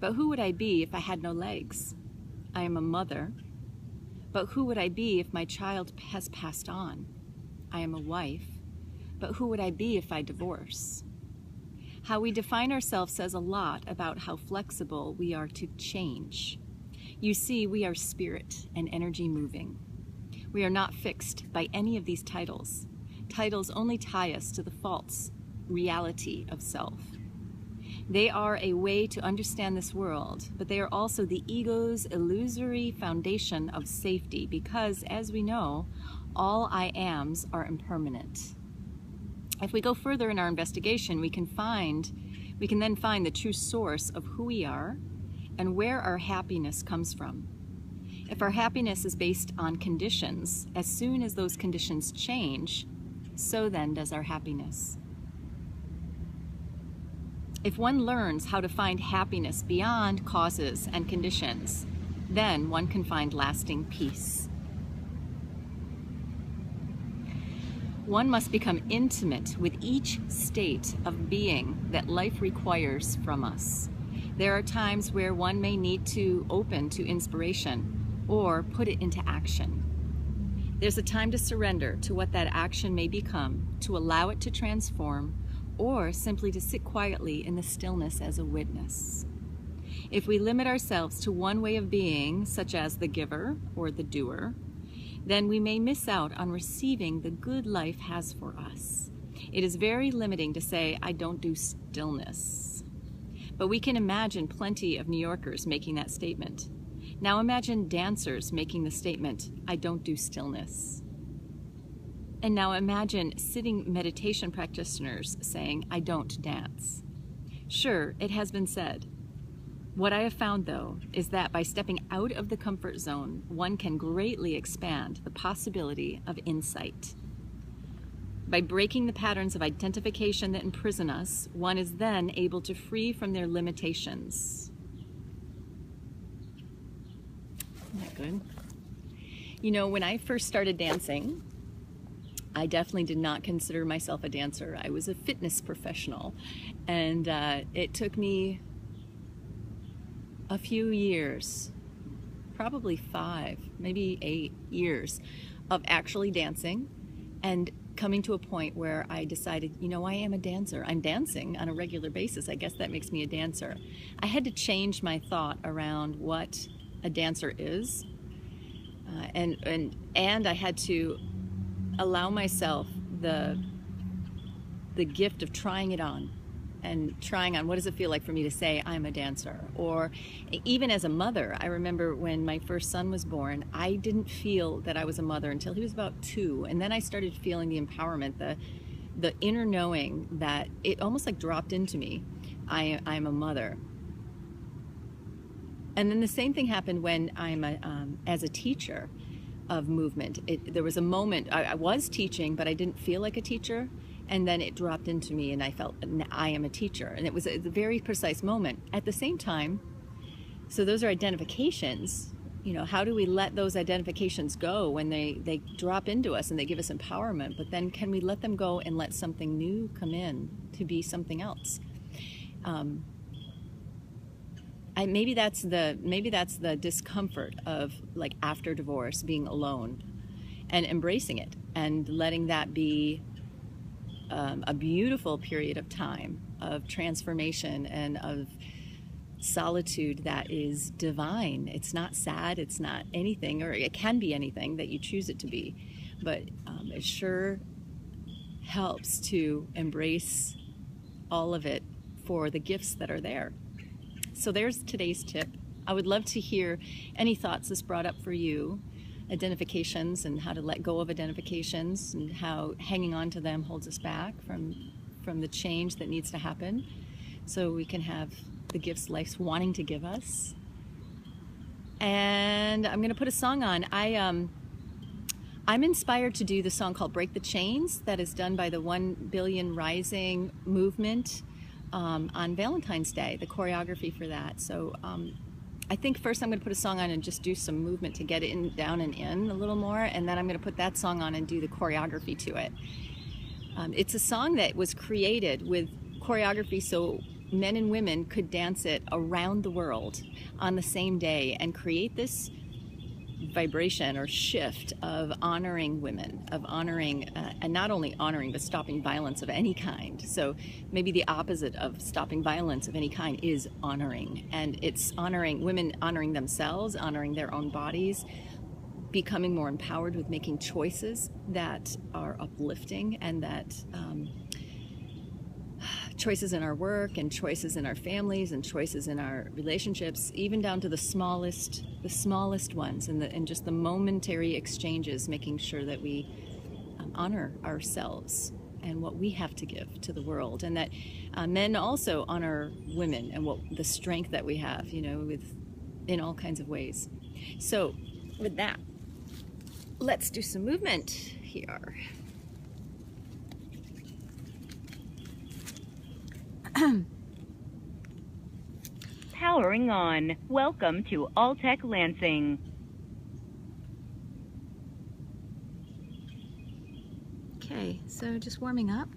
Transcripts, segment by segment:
But who would I be if I had no legs? I am a mother. But who would I be if my child has passed on? I am a wife. But who would I be if I divorce? How we define ourselves says a lot about how flexible we are to change. You see, we are spirit and energy moving. We are not fixed by any of these titles. Titles only tie us to the false reality of self. They are a way to understand this world, but they are also the ego's illusory foundation of safety because, as we know, all I ams are impermanent. If we go further in our investigation, we can then find the true source of who we are and where our happiness comes from. If our happiness is based on conditions, as soon as those conditions change, so then does our happiness. If one learns how to find happiness beyond causes and conditions, then one can find lasting peace. One must become intimate with each state of being that life requires from us. There are times where one may need to open to inspiration or put it into action. There's a time to surrender to what that action may become, to allow it to transform, or simply to sit quietly in the stillness as a witness. If we limit ourselves to one way of being, such as the giver or the doer, then we may miss out on receiving the good life has for us. It is very limiting to say, I don't do stillness. But we can imagine plenty of New Yorkers making that statement. Now imagine dancers making the statement, I don't do stillness. And now imagine sitting meditation practitioners saying, I don't dance. Sure, it has been said. What I have found, though, is that by stepping out of the comfort zone, one can greatly expand the possibility of insight. By breaking the patterns of identification that imprison us, one is then able to free from their limitations. Isn't that good? You know, when I first started dancing, I definitely did not consider myself a dancer. I was a fitness professional, and it took me a few years, probably 5, maybe 8 years of actually dancing and coming to a point where I decided, you know, I am a dancer. I'm dancing on a regular basis. I guess that makes me a dancer. I had to change my thought around what a dancer is, and I had to allow myself the gift of trying it on. And trying on what does it feel like for me to say I'm a dancer. Or even as a mother, I remember when my first son was born, I didn't feel that I was a mother until he was about 2. And then I started feeling the empowerment, the inner knowing that it almost like dropped into me. I'm a mother. And then the same thing happened when I'm as a teacher of movement. There was a moment, I was teaching, but I didn't feel like a teacher. And then it dropped into me and I felt I am a teacher. And it was a very precise moment. At the same time, so those are identifications. You know, how do we let those identifications go when they drop into us and they give us empowerment? But then can we let them go and let something new come in to be something else? Maybe that's the discomfort of, like, after divorce, being alone and embracing it and letting that be a beautiful period of time of transformation and of solitude that is divine. It's not sad, it's not anything, or it can be anything that you choose it to be, but it sure helps to embrace all of it for the gifts that are there. So there's today's tip. I would love to hear any thoughts this brought up for you. Identifications and how to let go of identifications and how hanging on to them holds us back from the change that needs to happen so we can have the gifts life's wanting to give us. And I'm going to put a song on. I'm inspired to do the song called Break the Chains that is done by the 1 Billion Rising movement on Valentine's Day, the choreography for that. So I think first I'm going to put a song on and just do some movement to get it down and in a little more, and then I'm going to put that song on and do the choreography to it. It's a song that was created with choreography so men and women could dance it around the world on the same day and create this vibration or shift of honoring women, of honoring, and not only honoring, but stopping violence of any kind. So maybe the opposite of stopping violence of any kind is honoring. And it's honoring women, honoring themselves, honoring their own bodies, becoming more empowered with making choices that are uplifting, and that choices in our work and choices in our families and choices in our relationships, even down to the smallest ones, and just the momentary exchanges, making sure that we honor ourselves and what we have to give to the world, and that men also honor women and the strength that we have, in all kinds of ways. So with that, let's do some movement here. Powering on. Welcome to Alltech Lansing. Okay, so just warming up.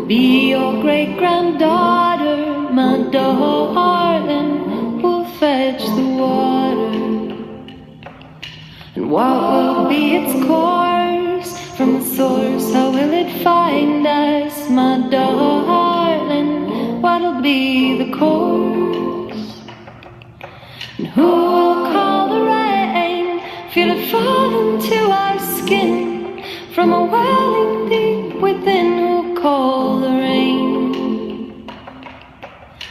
Be your great-granddaughter, my darling, who'll fetch the water. And what will be its course from the source? How will it find us, my darling? What'll be the course? And who will call the rain? Feel it fall into our skin from a welling deep within. Who'll call the rain?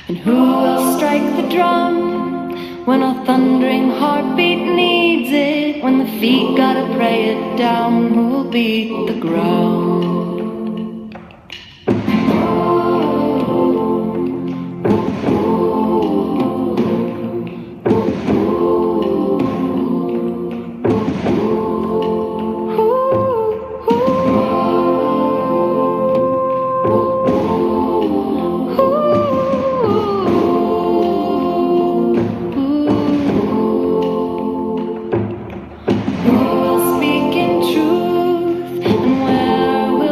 And who will strike the drum when our thundering heartbeat needs it? When the feet gotta pray it down, who'll beat the ground? Who will speak in truth, and where will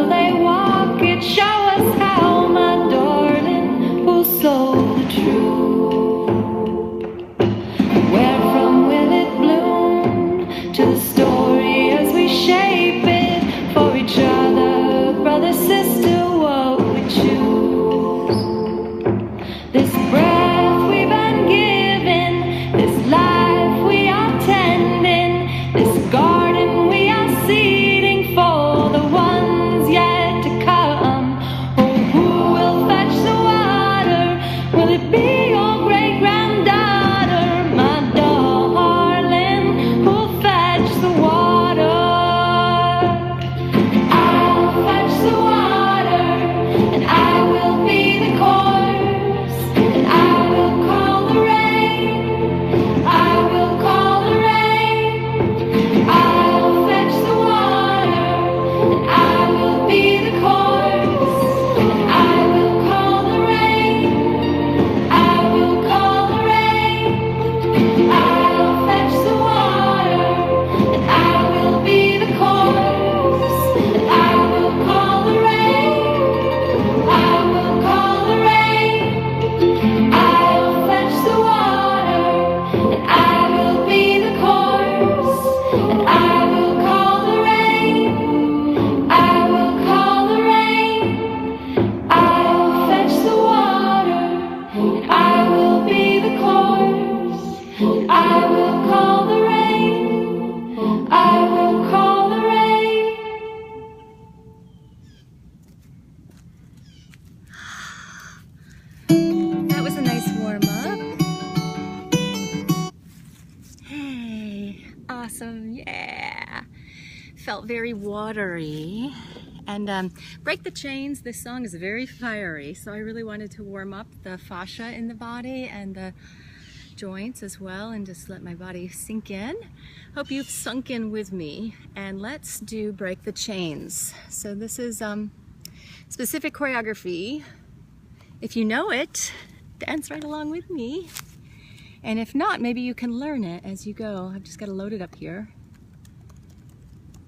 very watery. And Break the Chains, this song is very fiery, so I really wanted to warm up the fascia in the body and the joints as well, and just let my body sink in. Hope you've sunk in with me, and let's do Break the Chains. So this is specific choreography. If you know it, dance right along with me. And if not, maybe you can learn it as you go. I've just got to load it up here.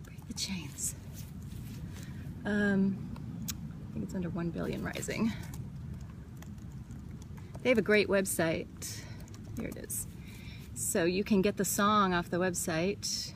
Break the Chains. I think it's under 1 Billion Rising. They have a great website. Here it is. So you can get the song off the website.